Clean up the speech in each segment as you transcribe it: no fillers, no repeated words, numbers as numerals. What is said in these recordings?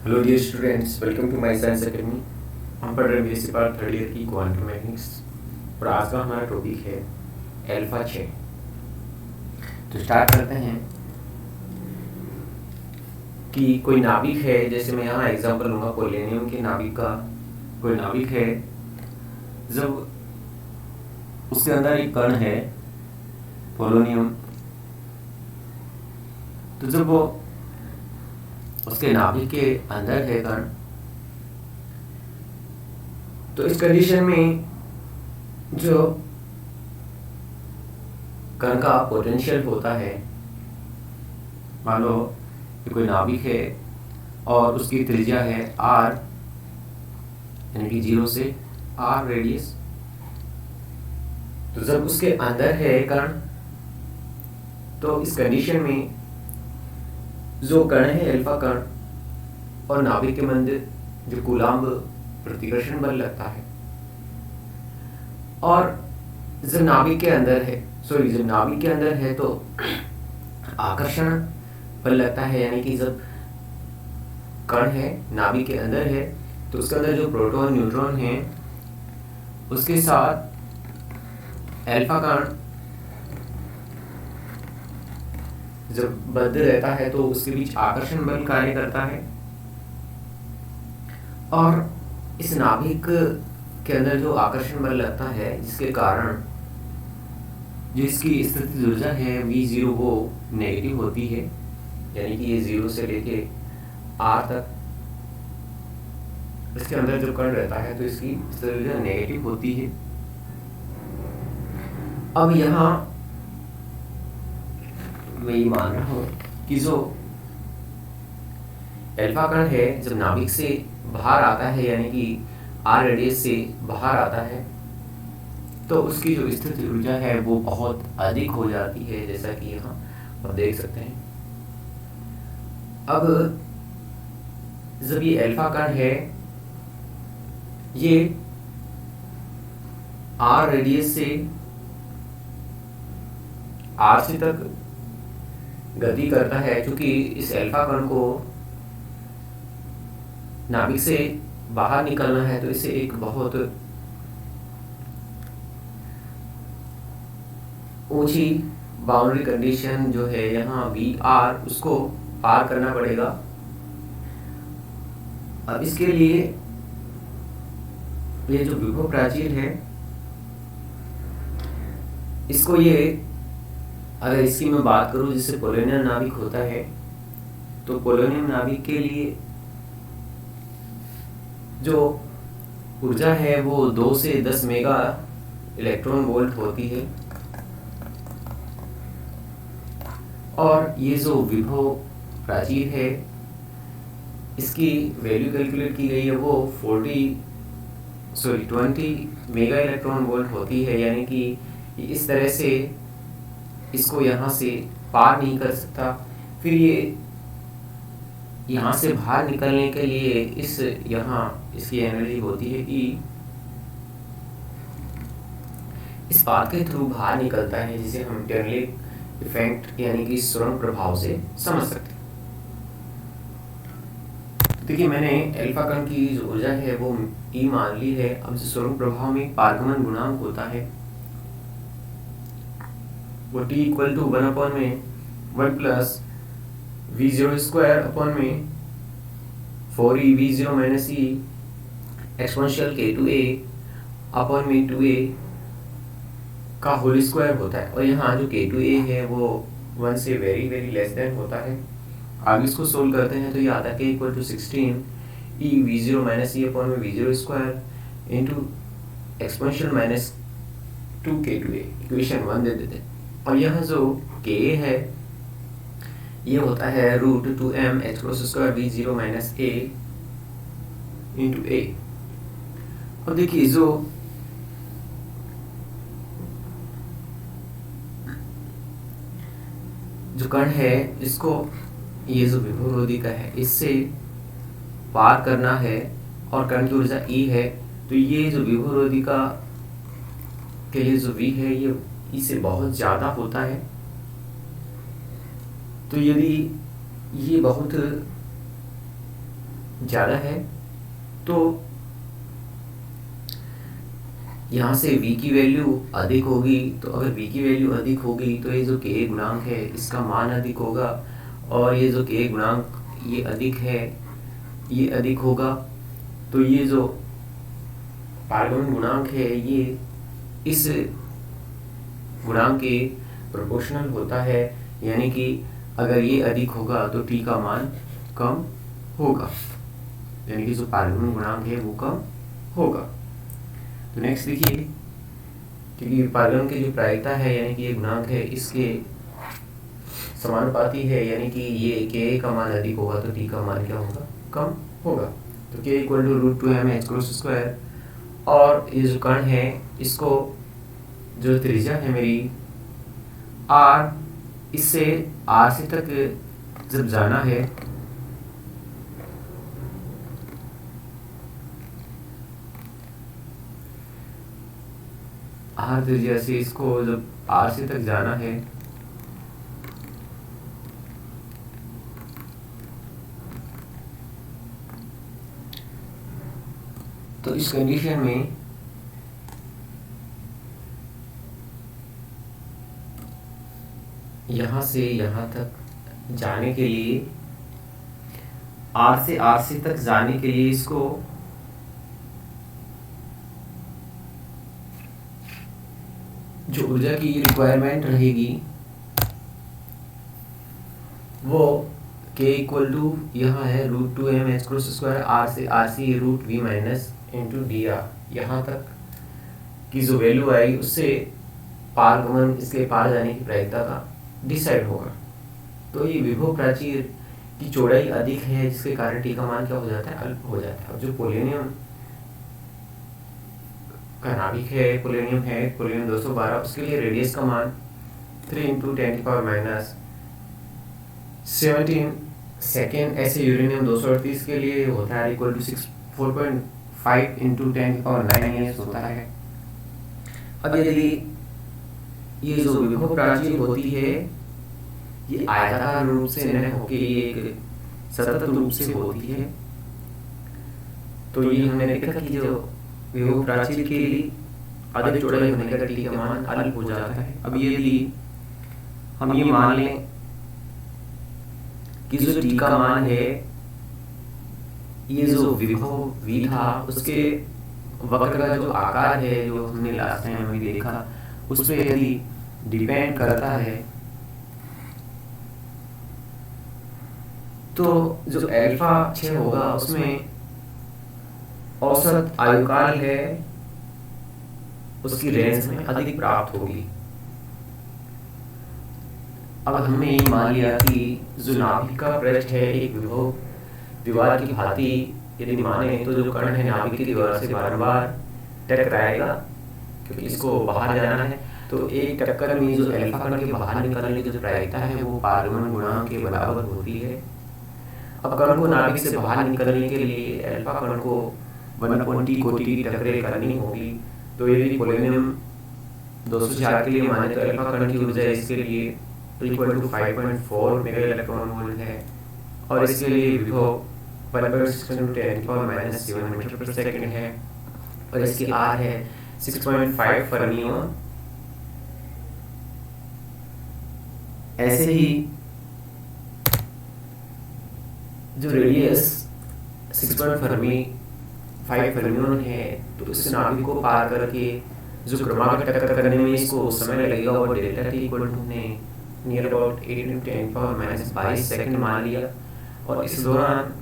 Hello dear students, welcome to my science academy. हम पढ़ रहे हैं बीएससी पार्ट थर्ड ईयर की क्वांटम मैकेनिक्स और आज का हमारा टॉपिक है एल्फा चेन। तो स्टार्ट करते हैं कि कोई नाभिक है, जैसे मैं यहाँ एग्जांपल लूँगा पोलेनियम के नाभिक का। कोई नाभिक है, जब उसके अंदर एक कण है पोलोनियम, तो जब वो उसके नाभिक के अंदर है कण, तो इस कंडीशन में जो कण का पोटेंशियल होता है, मान लो कि कोई नाभिक है और उसकी त्रिज्या है r, यानी कि 0 से r रेडियस। तो जब उसके अंदर है कण, तो इस कंडीशन में जो कण है अल्फा कण और नाभिक के मध्य जो कूलाम्ब प्रतिकर्षण बल लगता है, और जब नाभिक के अंदर है तो आकर्षण बल लगता है। यानी कि जब कण है नाभिक के अंदर है तो उसके अंदर जो प्रोटॉन न्यूट्रॉन है उसके साथ अल्फा कण जब बद्ध रहता है तो उसके बीच आकर्षण बल कार्य करता है, और इस नाभिक के अंदर जो आकर्षण बल लगता है जिसके कारण जो इसकी स्थिति ऊर्जा है V0 वो नेगेटिव होती है। यानी कि ये 0 से लेके R तक इसके अंदर जो कण रहता है तो इसकी स्थिति ऊर्जा नेगेटिव होती है। अब यहाँ मैं ये मान रहा हूँ कि जो अल्फा कण है जब नाभिक से बाहर आता है, यानी कि R रेडियस से बाहर आता है, तो उसकी जो स्थिति ऊर्जा है वो बहुत अधिक हो जाती है, जैसा कि यहाँ आप देख सकते हैं। अब जब ये अल्फा कण है ये R रेडियस से RC तक गति करता है, क्योंकि इस अल्फा कण को नाभिक से बाहर निकलना है, तो इसे एक बहुत ऊंची बाउंड्री कंडीशन जो है यहाँ VR उसको पार करना पड़ेगा। अब इसके लिए ये जो विभव प्राचीर है इसको अगर इसकी मैं बात करूं जिससे पोलोनियम नाभिक होता है, तो पोलोनियम नाभिक के लिए जो ऊर्जा है वो 2 से 10 मेगा इलेक्ट्रॉन वोल्ट होती है, और ये जो विभव प्राचीर है इसकी वैल्यू कैलकुलेट की गई है वो 20 मेगा इलेक्ट्रॉन वोल्ट होती है। यानी कि इस तरह से इसको यहाँ से पार नहीं कर सकता। फिर ये यहाँ से बाहर निकलने के लिए इसकी एनर्जी होती है कि इस पाथ के थ्रू बाहर निकलता है, जिसे हम टनलिंग इफेक्ट यानी कि सुरंग प्रभाव से समझ सकते हैं। देखिए, मैंने अल्फा कण की जो ऊर्जा है वो E मान ली है। अब जो सुरंग प्रभाव में पारगमन गुणांक होता है वो T equal to 1 plus V0 square upon में 4E V0 minus E exponential K2A upon में 2A का होल स्क्वायर होता है। और यहाँ जो K2A है वो 1 से वेरी वेरी लेस देन होता है। आगे इसको सोल्व करते हैं तो ये आता है K equal to 16 E V0 minus E upon में V0 square into exponential minus 2K2A, equation 1 दे देते हैं। और यहाँ जो K है ये होता है √2m h cross square V0 minus A into A। और देखिए जो कण है इसको ये जो विभवरोधी का है इससे पार करना है, और कण की ऊर्जा E है, तो ये जो विभवरोधी का के लिए जो V है ये E से बहुत ज़्यादा होता है। तो यदि ये बहुत ज़्यादा है तो यहाँ से v की वैल्यू अधिक होगी। तो अगर v की वैल्यू अधिक होगी तो ये जो k गुणांक है इसका मान अधिक होगा, और ये जो k गुणांक ये अधिक है ये अधिक होगा। तो ये जो पारगमन गुणांक है ये इस गुणांक के प्रोपोर्शनल होता है, यानी कि अगर ये अधिक होगा तो t का मान कम होगा, यानी कि जो पारगमन गुणांक है वो कम होगा। तो नेक्स्ट देखिए, क्योंकि पारगमन की जो प्रायिकता है यानी कि ये गुणांक है इसके समानुपाती है, यानी कि ये k का मान अधिक होगा तो t का मान क्या होगा, कम होगा। तो k equal to √2mh cross square, और ये जो कण है इसको जो त्रिज्या है मेरी r, इससे r से तक जब जाना है r त्रिज्या से इसको जब r से तक जाना है तो इस कंडीशन में यहाँ से यहाँ तक जाने के लिए R से तक जाने के लिए इसको जो ऊर्जा की रिक्वायरमेंट रहेगी वो k इक्वल टू यहाँ है √2mh क्रॉस स्क्वायर r से RC √v minus into D R, यहाँ तक की जो वैल्यू आएगी उससे पारगमन इसके पार जाने की प्रायिकता का डिसाइड होगा। तो ये विभव प्राचीर की चौड़ाई अधिक है जिसके कारण टी का मान क्या हो जाता है, अल्प हो जाता है। अब जो पोलेनियम का नाभिक है, पोलेनियम 212, उसके लिए रेडियस का मान 3 × 10⁻17 सेकेंड। ऐसे यूरेनियम 238 के लिए होता है इक्वल टू 4.5 × 10⁻9 होता है। अब यदि ये जो विभव प्राचीर होती है ये आयताकार रूप से न होके ये एक सतत रूप से होती है, तो ये हमने देखा कि जो विभव प्राचीर के लिए अधिक चौड़ाई होने का टी का मान अल्प हो जाता है। अब यदि हम ये मान लें कि जो टी का मान है ये जो विभव v था उसके वक्र का जो आकार है जो हमने लास्ट टाइम अभी देखा उस पर यदि डिपेंड करता है तो जो अल्फा 6 होगा उसमें औसत आयुकाल है उसकी रेंज में अधिक प्राप्त होगी। अब हमने ये मान लिया कि जो नाभिक का पृष्ठ है एक विभव दीवार की भांति यदि माने तो जो कण है नाभिक की दीवार से बार-बार टकराएगा क्योंकि इसको बाहर जाना है। तो एक टक्कर में जो अल्फा कण के बाहर निकलने की जो प्रायिकता है वो पारगमन गुणांक के बराबर होती है। अब कण को नाभिक से बाहर निकलने के लिए अल्फा कण को 120 कोटि टक्करें करनी होगी। तो यदि पोलेनियम 204 के लिए माने तो अल्फा कण की ऊर्जा इसके लिए equal to 5.4 mega electron volt है, और इसके लिए विभव 1/10⁻⁻7 मीटर पर सेकंड है, और इसकी आर है 6.5 फर्मियन। ऐसे ही जो रेडियस 6.5 फर्मियन है तो इस नाभिक को पार करके जो क्रमागत टक्कर करने में इसको समय लगेगा और डेल्टा टी इक्वल टू ने नियर अबाउट 8 × 10⁻22 सेकंड मान लिया, और इस दौरान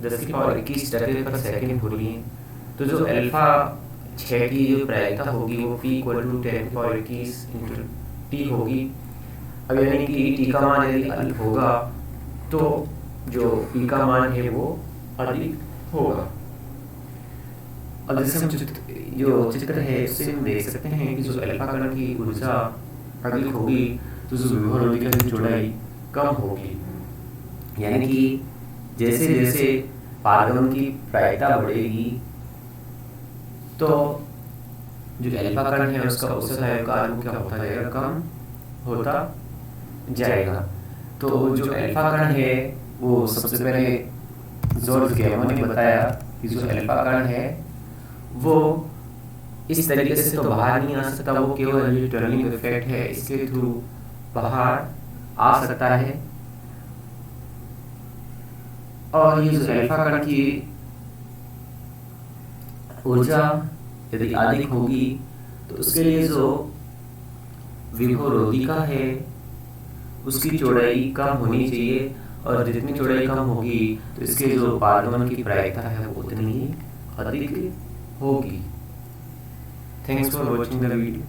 10⁻21 टक्कर पर सेकंड हो रही है। तो जो अल्फा 6 की जो प्रायिकता होगी वो p इक्वल टू 10⁻21 × t होगी। अब यानी कि t का मान यदि अल्प होगा तो जो p का मान है वो अधिक होगा। अब जैसे हम जो चित्र है उससे हम देख सकते हैं कि जो अल्फा कण की ऊर्जा अधिक होगी तो जो विभव नलिका की चौड़ाई कम होगी, यानी कि जैसे जैसे पारगमन की प्रायिकता बढ़ेगी तो जो अल्फा कण है उसका औसत आयुकाल क्या होता जाएगा, कम होता जाएगा। तो जो अल्फा कण है वो सबसे पहले जॉर्ज गैमो ने बताया कि जो अल्फा कण है वो इस तरीके से तो बाहर नहीं आ सकता, वो केवल जो टनलिंग इफेक्ट है इसके थ्रू बाहर आ सकता है। और ये जो अल्फा कण की ऊर्जा यदि अधिक होगी तो उसके लिए जो विभवरोधिका है उसकी चौड़ाई कम होनी चाहिए, और जितनी चौड़ाई कम होगी तो इसके जो पारगमन की प्रायिकता है वो उतनी ही अधिक होगी। Thanks for watching the video.